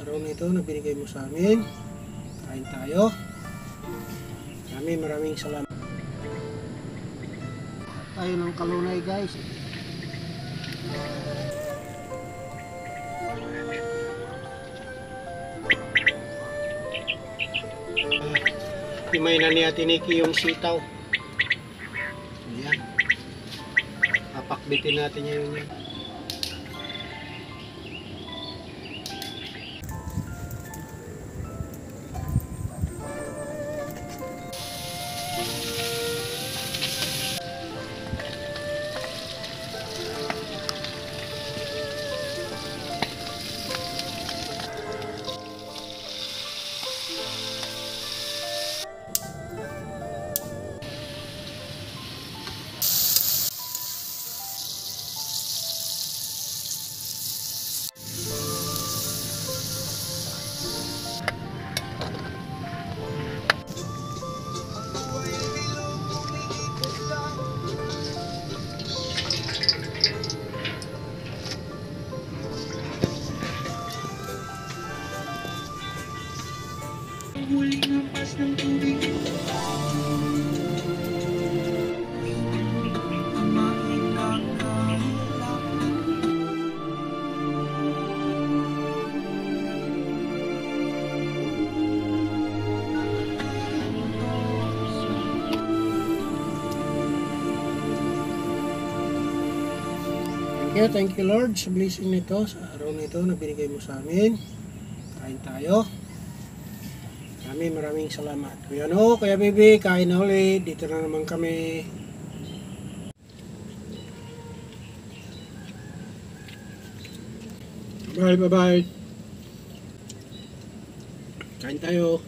araw na ito na binigay mo sa amin. Kain tayo. Maraming salamat. Tayo ng kalunay guys. Himay na niya tiniki yung sitaw. Ayan. Papakbitin natin yun. Huling hampas ng tubig ang aking kakailangan. Thank you Lord sa blessing nito, sa araw nito na binigay mo sa amin. Kain tayo. Maraming salamat. Kuya no, Kuya Bibi, kain na ulit. Dito na naman kami. Bye. Kain tayo.